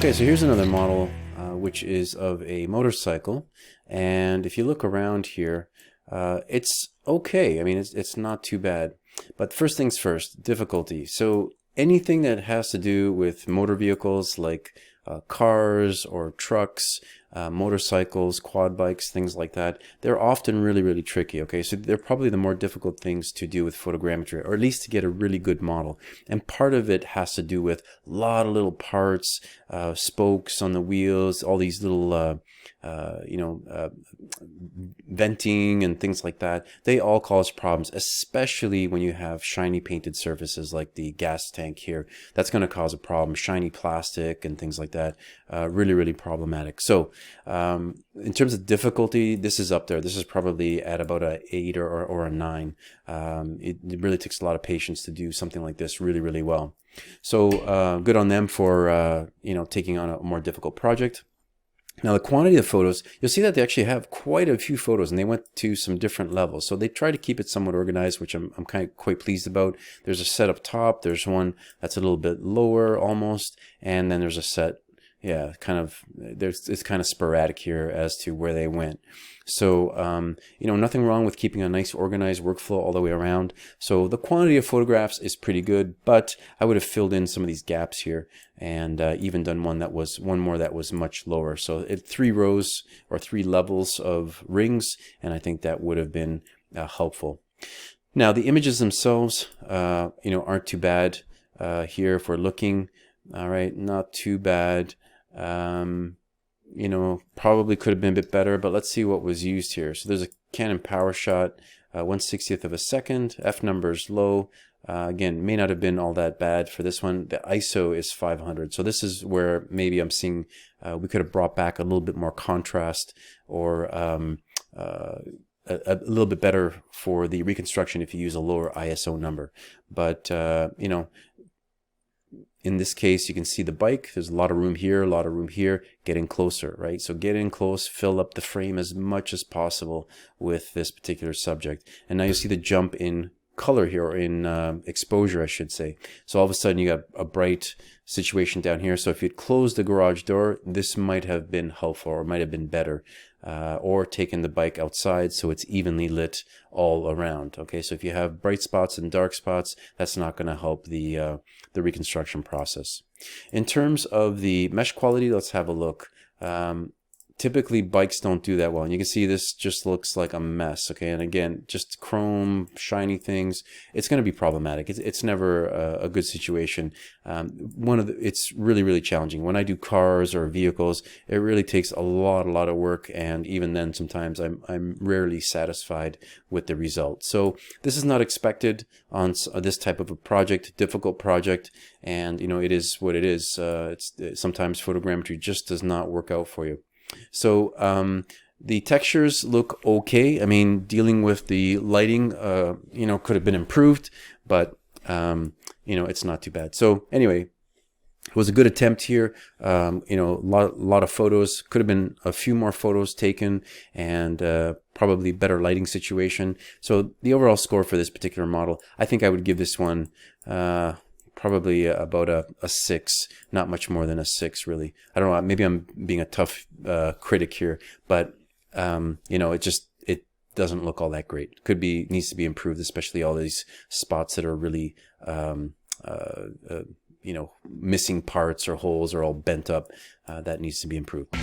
Okay, so here's another model which is of a motorcycle, and if you look around here, it's okay. I mean, it's not too bad. But first things first, difficulty. So anything that has to do with motor vehicles like cars or trucks, motorcycles, quad bikes, things like that, they're often really tricky. Okay, so they're probably the more difficult things to do with photogrammetry, or at least to get a really good model. And part of it has to do with a lot of little parts, spokes on the wheels, all these little venting and things like that. They all cause problems, especially when you have shiny painted surfaces like the gas tank here. That's going to cause a problem. Shiny plastic and things like that, really problematic. So in terms of difficulty, this is up there. This is probably at about a 8 or a 9. It really takes a lot of patience to do something like this really well. So good on them for taking on a more difficult project. Now the quantity of photos, you'll see that they actually have quite a few photos, and they went to some different levels. So they try to keep it somewhat organized, which I'm kind of quite pleased about. There's a set up top, there's one that's a little bit lower almost, and then there's a set, yeah, kind of, it's kind of sporadic here as to where they went. So, nothing wrong with keeping a nice organized workflow all the way around. So the quantity of photographs is pretty good, but I would have filled in some of these gaps here and even done one more that was much lower. So 3 rows or 3 levels of rings, and I think that would have been helpful. Now the images themselves, aren't too bad here if we're looking. All right, not too bad. Probably could have been a bit better, but let's see what was used here. So there's a Canon PowerShot, 1/60th of a second. F number is low. Again, may not have been all that bad for this one. The ISO is 500. So this is where maybe I'm seeing we could have brought back a little bit more contrast, or a little bit better for the reconstruction if you use a lower ISO number. But in this case, you can see the bike. There's a lot of room here, a lot of room here, getting closer, right? So get in close, fill up the frame as much as possible with this particular subject. And now you see the jump in color here, or in exposure, I should say. So all of a sudden you got a bright situation down here. So if you'd closed the garage door, this might have been helpful, or might have been better. Or taken the bike outside so it's evenly lit all around. Okay, so if you have bright spots and dark spots, that's not going to help the reconstruction process. In terms of the mesh quality, let's have a look. Typically bikes don't do that well, and you can see this just looks like a mess. Okay, and again, just chrome, shiny things, it's going to be problematic. It's never a good situation. It's really challenging. When I do cars or vehicles, it really takes a lot of work, and even then sometimes I'm rarely satisfied with the result. So this is not expected on this type of a project, difficult project, and it is what it is. Sometimes photogrammetry just does not work out for you. So the textures look okay. I mean, dealing with the lighting, could have been improved, but it's not too bad. So anyway, it was a good attempt here. A lot of photos. Could have been a few more photos taken, and probably better lighting situation. So the overall score for this particular model, I think I would give this one probably about a 6, not much more than a 6, really. I don't know, maybe I'm being a tough critic here, but it doesn't look all that great. Needs to be improved, especially all these spots that are really missing parts or holes are all bent up. That needs to be improved.